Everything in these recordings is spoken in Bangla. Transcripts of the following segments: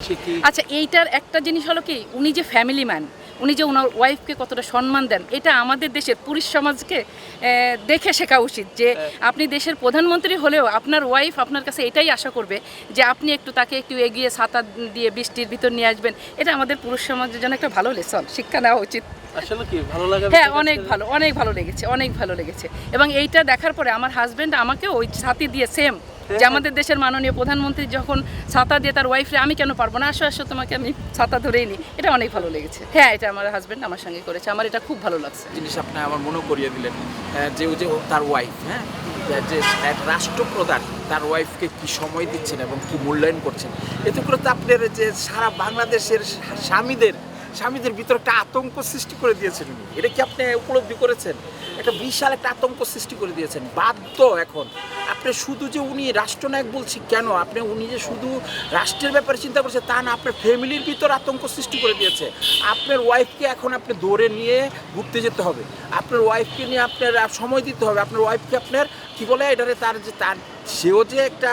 সে কি? আচ্ছা, এইটার একটা জিনিস হলো কি, উনি যে ফ্যামিলি ম্যান, উনি যে ওনার ওয়াইফকে কতটা সম্মান দেন, এটা আমাদের দেশের পুরুষ সমাজকে দেখে শেখা উচিত যে আপনি দেশের প্রধানমন্ত্রী হলেও আপনার ওয়াইফ আপনার কাছে এটাই আশা করবে যে আপনি একটু তাকে একটু এগিয়ে ছাতা দিয়ে বৃষ্টির ভিতর নিয়ে আসবেন। এটা আমাদের পুরুষ সমাজের জন্য একটা ভালো লেসন, শিক্ষা নেওয়া উচিত। আসলে কি ভালো লাগে? হ্যাঁ, অনেক ভালো, অনেক ভালো লেগেছে, অনেক ভালো লেগেছে। এবং এইটা দেখার পরে আমার হাজব্যান্ড আমাকে ওই ছাতি দিয়ে সেম যে আমাদের দেশের মাননীয় প্রধানমন্ত্রী যখন ছাতা দিয়ে তার ওয়াইফে, আমি কেন পারবো না, আসো আসো তোমাকে আমি ছাতা ধরেই নিই। এটা অনেক ভালো লেগেছে। হ্যাঁ, এটা আমার হাজব্যান্ড আমার সঙ্গে করেছে, আমার এটা খুব ভালো লাগছে। জিনিস আপনি আমার মনে করিয়ে দিলেন যে ওই যে তার ওয়াইফ, হ্যাঁ, যে এক রাষ্ট্রপ্রধান তার ওয়াইফকে কি সময় দিচ্ছেন এবং কি মূল্যায়ন করছেন, এতে করে তো আপনার যে সারা বাংলাদেশের স্বামীদের ভিতরে একটা আতঙ্ক সৃষ্টি করে দিয়েছেন উনি। এটা কি আপনি উপলব্ধি করেছেন? একটা বিশাল একটা আতঙ্ক সৃষ্টি করে দিয়েছেন। বাধ্য এখন আপনি শুধু যে উনি রাষ্ট্রনায়ক বলছি কেন, উনি যে শুধু রাষ্ট্রের ব্যাপারে চিন্তা করছে তা না, আপনার ফ্যামিলির ভিতর আতঙ্ক সৃষ্টি করে দিয়েছে। আপনার ওয়াইফকে এখন আপনি ধরে নিয়ে ঘুরতে যেতে হবে, আপনার ওয়াইফকে নিয়ে আপনার সময় দিতে হবে, আপনার ওয়াইফকে আপনার কী বলে এটারে তার সেও যে একটা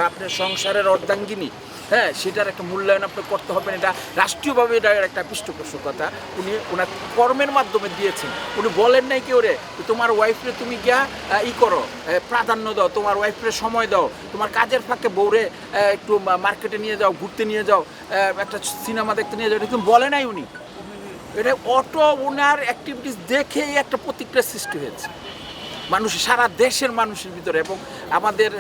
আপনার সংসারের অর্ধাঙ্গিনী, হ্যাঁ, সেটার একটা মূল্যায়ন আপনি করতে হবে। এটা রাষ্ট্রীয়ভাবে এটার একটা পৃষ্ঠপোষকতা উনি ওনার কর্মের মাধ্যমে দিয়েছেন। উনি বলেন নাই কি ওরে তোমার ওয়াইফরে তুমি গিয়া করো, প্রাধান্য দাও, তোমার ওয়াইফরে সময় দাও, তোমার কাজের ফাঁকে বউরে একটু মার্কেটে নিয়ে যাও, ঘুরতে নিয়ে যাও, একটা সিনেমা দেখতে নিয়ে যাও, এটা কিন্তু বলে নাই উনি। এটা ওনার অ্যাক্টিভিটিস দেখেই একটা প্রতিক্রিয়া সৃষ্টি হয়েছে সারা দেশের মানুষের ভিতরে। এবং আমাদের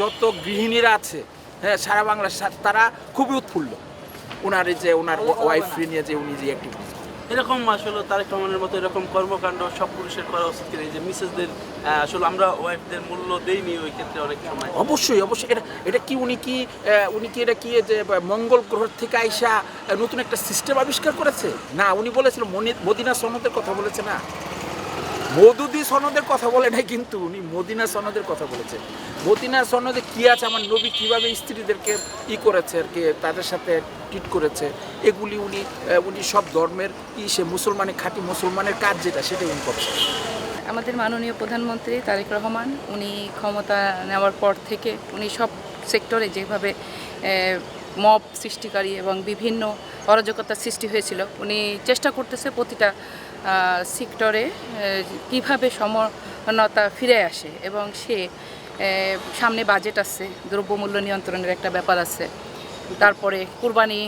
যত গৃহিণীরা আছে, হ্যাঁ, সারা বাংলা তারা খুবই উৎফুল্ল ওনার ওয়াইফ নিয়ে যে উনি যে অ্যাক্টিভিটি। এরকম আসলে তারেক রহমানের মতো এরকম কর্মকাণ্ড সব পুরুষের করা উচিত কিনা? যে মিসেসদের আসলে আমরা ওয়াইফদের মূল্য দেইনি ওই ক্ষেত্রে অনেক সময়। অবশ্যই এটা কি উনি কি এটা কি যে মঙ্গল গ্রহ থেকে আইসা নতুন একটা সিস্টেম আবিষ্কার করেছে? না, উনি বলেছিল মদিনা সনদের কথা বলেছে, না মওদুদি সনদের কথা বলে নাই, কিন্তু উনি মদিনা সনদের কথা বলেছে। মদিনা সনদে কি আছে, আমার নবী কিভাবে স্ত্রীদেরকে করেছে আর কি, তাদের সাথে ট্রিট করেছে, এগুলি উনি সব ধর্মের সে মুসলমানের খাঁটি মুসলমানের কাজ যেটা সেটাই উনি করছে। আমাদের মাননীয় প্রধানমন্ত্রী তারেক রহমান, উনি ক্ষমতা নেওয়ার পর থেকে উনি সব সেক্টরে যেভাবে মব সৃষ্টিকারী এবং বিভিন্ন অরাজকতার সৃষ্টি হয়েছিল, উনি চেষ্টা করতেছে প্রতিটা সেক্টরে কীভাবে সমানতা ফিরে আসে। এবং সে সামনে বাজেট আছে, দ্রব্যমূল্য নিয়ন্ত্রণের একটা ব্যাপার আছে, তারপরে কুরবানি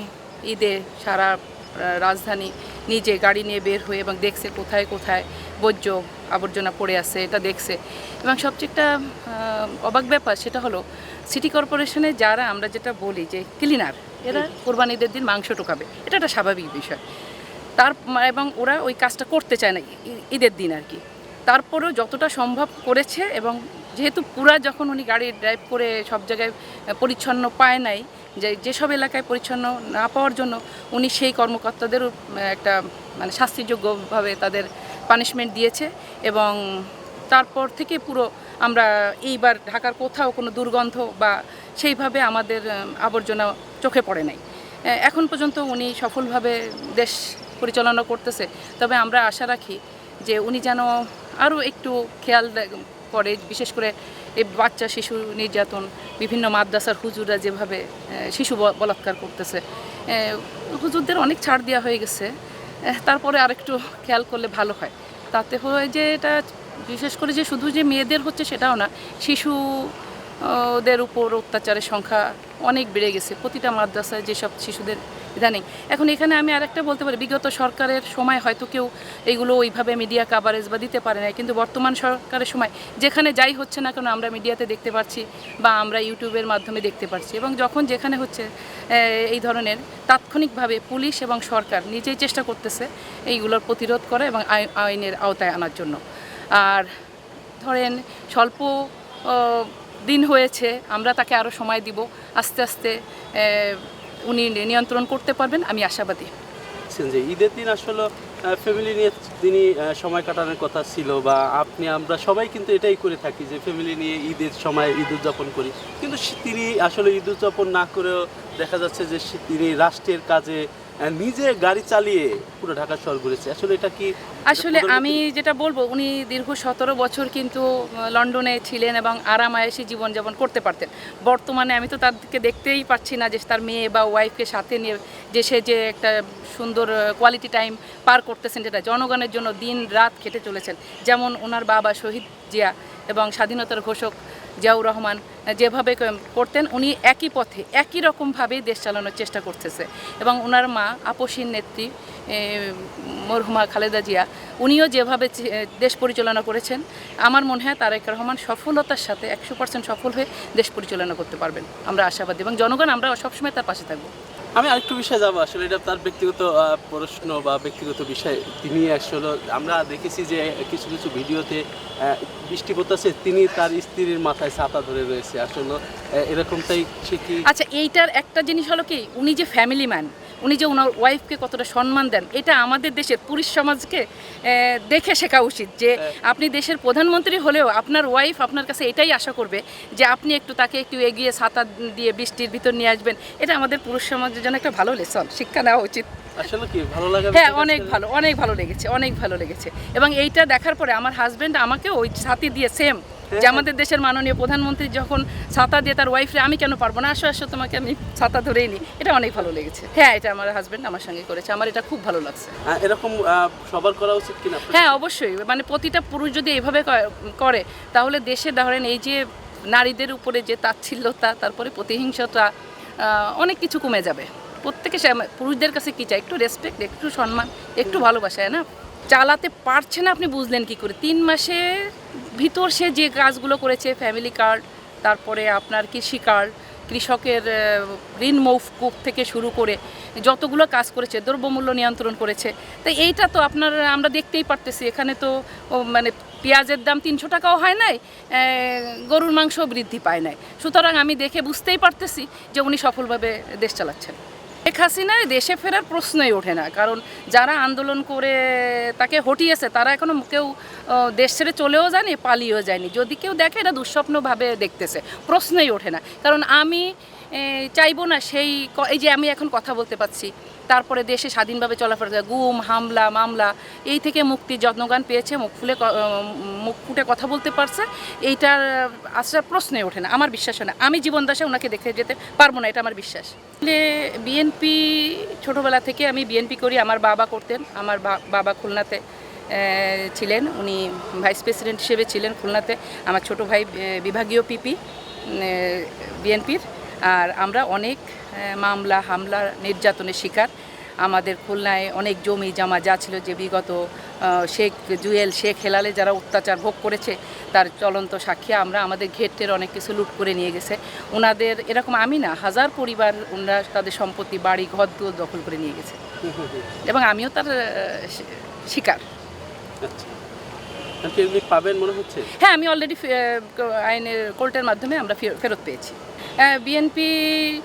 ঈদে সারা রাজধানী নিজে গাড়ি নিয়ে বের হয়ে এবং দেখছে কোথায় কোথায় বর্জ্য আবর্জনা পড়ে আছে, এটা দেখছে। এবং সবচেয়ে একটা অবাক ব্যাপার সেটা হলো সিটি কর্পোরেশনে যারা আমরা যেটা বলি যে ক্লিনার, এরা কোরবানি ঈদের দিন মাংস টোকাবে, এটা একটা স্বাভাবিক বিষয়। এবং ওরা ওই কাজটা করতে চায় না ঈদের দিন আর কি। তারপরেও যতটা সম্ভব করেছে। এবং যেহেতু পুরা যখন উনি গাড়ি ড্রাইভ করে সব জায়গায় পরিচ্ছন্ন পায় নাই, যেসব এলাকায় পরিচ্ছন্ন না পাওয়ার জন্য উনি সেই কর্মকর্তাদেরও একটা মানে শাস্তিযোগ্যভাবে তাদের পানিশমেন্ট দিয়েছে। এবং তারপর থেকে পুরো আমরা এইবার ঢাকার কোথাও কোনো দুর্গন্ধ বা সেইভাবে আমাদের আবর্জনা চোখে পড়ে নাই। এখন পর্যন্ত উনি সফলভাবে দেশ পরিচালনা করতেছে। তবে আমরা আশা রাখি যে উনি যেন আরও একটু খেয়াল করে, বিশেষ করে এই বাচ্চা শিশু নির্যাতন, বিভিন্ন মাদ্রাসার হুজুররা যেভাবে শিশু বলাৎকার করতেছে, হুজুরদের অনেক ছাড় দেওয়া হয়ে গেছে, তারপরে আরেকটু খেয়াল করলে ভালো হয়। তাতে হয় যে এটা বিশেষ করে যে শুধু যে মেয়েদের হচ্ছে সেটাও না, শিশুদের উপর অত্যাচারের সংখ্যা অনেক বেড়ে গেছে প্রতিটা মাদ্রাসায় যেসব শিশুদের ইদানিং। এখন এখানে আমি আরেকটা বলতে পারি, বিগত সরকারের সময় হয়তো কেউ এইগুলো ওইভাবে মিডিয়া কাভারেজ বা দিতে পারে না, কিন্তু বর্তমান সরকারের সময় যেখানে যাই হচ্ছে না কেন আমরা মিডিয়াতে দেখতে পাচ্ছি বা আমরা ইউটিউবের মাধ্যমে দেখতে পাচ্ছি। এবং যখন যেখানে হচ্ছে এই ধরনের, তাৎক্ষণিকভাবে পুলিশ এবং সরকার নিজেই চেষ্টা করতেছে এইগুলোর প্রতিরোধ করা এবং আইনের আওতায় আনার জন্য। আর ধরেন স্বল্প দিন হয়েছে, আমরা তাকে আরও সময় দিব, আস্তে আস্তে উনি নিয়ন্ত্রণ করতে পারবেন, আমি আশাবাদী। যে ঈদের দিন আসলে ফ্যামিলি নিয়ে তিনি সময় কাটানোর কথা ছিল, বা আমরা সবাই কিন্তু এটাই করে থাকি যে ফ্যামিলি নিয়ে ঈদের সময় ঈদ উদযাপন করি। কিন্তু তিনি আসলে ঈদ উদযাপন না করেও দেখা যাচ্ছে যে তিনি রাষ্ট্রের কাজে নিজে গাড়ি চালিয়ে পুরো ঢাকা শহর ঘুরেছে, আসলে এটা কি আসলে আমি যেটা বলবো, উনি দীর্ঘ 17 বছর কিন্তু লন্ডনে ছিলেন এবং আরামায়েশী জীবনযাপন করতে পারতেন। বর্তমানে আমি তো তাদেরকে দেখতেই পাচ্ছি না যে তার মেয়ে বা ওয়াইফকে সাথে নিয়ে যে সে যে একটা সুন্দর কোয়ালিটি টাইম পার করতেছেন, যেটা জনগণের জন্য দিন রাত খেটে চলেছেন। যেমন ওনার বাবা শহীদ জিয়া এবং স্বাধীনতার ঘোষক জিয়াউর রহমান যেভাবে করতেন, উনি একই পথে একই রকমভাবেই দেশ চালানোর চেষ্টা করতেছে। এবং ওনার মা আপসীন নেত্রী মরহুমা খালেদা জিয়া, উনিও যেভাবে দেশ পরিচালনা করেছেন, আমার মনে হয় তারেক রহমান সফলতার সাথে 100% সফল হয়ে দেশ পরিচালনা করতে পারবেন, আমরা আশাবাদী। এবং জনগণ আমরা সবসময় তার পাশে থাকবো। আমি আরেকটু বিষয়ে যাবো, আসলে এটা তার ব্যক্তিগত প্রশ্ন বা ব্যক্তিগত বিষয়। তিনি আসলে আমরা দেখেছি যে কিছু কিছু ভিডিওতে বৃষ্টি পড়তেছে, তিনি তার স্ত্রীর মাথায় ছাতা ধরে রয়েছে, আসলে এরকমটাই সে কি? আচ্ছা, এইটার একটা জিনিস হলো কি, উনি যে ফ্যামিলি ম্যান, উনি যে ওনার ওয়াইফকে কতটা সম্মান দেন, এটা আমাদের দেশের পুরুষ সমাজকে দেখে শেখা উচিত। যে আপনি দেশের প্রধানমন্ত্রী হলেও আপনার ওয়াইফ আপনার কাছে এটাই আশা করবে যে আপনি তাকে একটু এগিয়ে ছাতা দিয়ে বৃষ্টির ভিতর নিয়ে আসবেন। এটা আমাদের পুরুষ সমাজের জন্য একটা ভালো লেসন, শিক্ষা নেওয়া উচিত। আসলে কি ভালো লাগে? হ্যাঁ, অনেক ভালো, অনেক ভালো লেগেছে, অনেক ভালো লেগেছে। এবং এইটা দেখার পরে আমার হাজব্যান্ড আমাকে ওই ছাতি দিয়ে সেম, যে আমাদের দেশের মাননীয় প্রধানমন্ত্রী যখন ছাতা দিয়ে তার ওয়াইফরে, আমি কেন পারবো না, আসো আসো তোমাকে আমি ছাতা ধরেই নিই, এটা অনেক ভালো লেগেছে। হ্যাঁ, এটা আমার হাজব্যান্ড আমার সঙ্গে করেছে, আমার এটা খুব ভালো লাগছে। এরকম সবার করা উচিত কিনা? হ্যাঁ, অবশ্যই। মানে প্রতিটা পুরুষ যদি এভাবে করে, তাহলে দেশে ধরেন এই যে নারীদের উপরে যে তাচ্ছিল্যতা, তারপরে প্রতিহিংসতা, অনেক কিছু কমে যাবে। প্রত্যেকে পুরুষদের কাছে কি চাই? একটু রেসপেক্ট, একটু সম্মান, একটু ভালোবাসা, না? চালাতে পারছে না, আপনি বুঝলেন কি করে? 3 মাসের ভিতর সে যে কাজগুলো করেছে, ফ্যামিলি কার্ড, তারপরে আপনার কৃষি কার্ড, কৃষকের ঋণ মৌকুফ থেকে শুরু করে যতগুলো কাজ করেছে, দ্রব্যমূল্য নিয়ন্ত্রণ করেছে। তাই এইটা তো আমরা দেখতেই পারতেছি। এখানে তো মানে পেঁয়াজের দাম 300 টাকাও হয় নাই, গরুর মাংস বৃদ্ধি পায় নাই। সুতরাং আমি দেখে বুঝতেই পারতেছি যে উনি সফলভাবে দেশ চালাচ্ছেন। শেখ হাসিনার দেশে ফেরার প্রশ্নই ওঠে না, কারণ যারা আন্দোলন করে তাকে হটিয়েছে তারা এখনও কেউ দেশ ছেড়ে চলেও যায়নি, পালিয়েও যায়নি। যদি কেউ দেখে, এটা দুঃস্বপ্নভাবে দেখতেছে, প্রশ্নই ওঠে না। কারণ আমি চাইবো না এই যে আমি এখন কথা বলতে পারছি, তারপরে দেশে স্বাধীনভাবে চলাফেরা, গুম হামলা মামলা এই থেকে মুক্তি জনগণ পেয়েছে, মুখ ফুটে কথা বলতে পারছে, এইটার আসার প্রশ্নই ওঠে না, আমার বিশ্বাস হয় না। আমি জীবন দাসে ওনাকে দেখে যেতে পারবো না, এটা আমার বিশ্বাস। বিএনপি ছোটোবেলা থেকে আমি বিএনপি করি, আমার বাবা করতেন। আমার বাবা খুলনাতে ছিলেন, উনি ভাইস প্রেসিডেন্ট হিসেবে ছিলেন খুলনাতে। আমার ছোট ভাই বিভাগীয় পিপি বিএনপির। আর আমরা অনেক মামলা হামলা নির্যাতনের শিকার। আমাদের খুলনায় অনেক জমি জমা যা ছিল, যে বিগত শেখ জুয়েল, শেখ হেলালে যারা অত্যাচার ভোগ করেছে, তার চলন্ত সাক্ষী আমরা। আমাদের ঘেটের অনেক কিছু লুট করে নিয়ে গেছে ওনাদের, এরকম আমি না, হাজার পরিবার ওনারা তাদের সম্পত্তি, বাড়ি ঘর দুয়ার দখল করে নিয়ে গেছে, এবং আমিও তার শিকার। পাবেন মনে হচ্ছে? হ্যাঁ, আমি অলরেডি আইনের কোর্টের মাধ্যমে আমরা ফেরত পেয়েছি। বিএনপি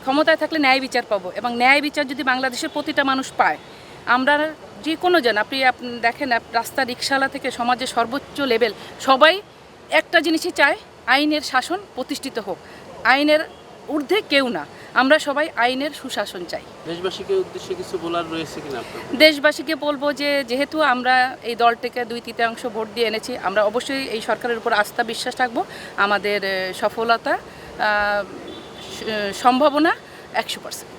ক্ষমতায় থাকলে ন্যায় বিচার পাবো, এবং ন্যায় বিচার যদি বাংলাদেশের প্রতিটা মানুষ পায়, আমরা যে কোনো জন, আপনি দেখেন রাস্তা রিক্সাওয়ালা থেকে সমাজের সর্বোচ্চ লেভেল, সবাই একটা জিনিসই চায়, আইনের শাসন প্রতিষ্ঠিত হোক, আইনের ঊর্ধ্বে কেউ না। আমরা সবাই আইনের সুশাসন চাই। দেশবাসীকে উদ্দেশ্যে কিছু বলার রয়েছে কিনা আপনার? দেশবাসীকে বলবো যে যেহেতু আমরা এই দলটিকে 2/3 ভোট দিয়ে এনেছি, আমরা অবশ্যই এই সরকারের উপর আস্থা বিশ্বাস রাখবো। আমাদের সফলতা সম্ভাবনা 100%।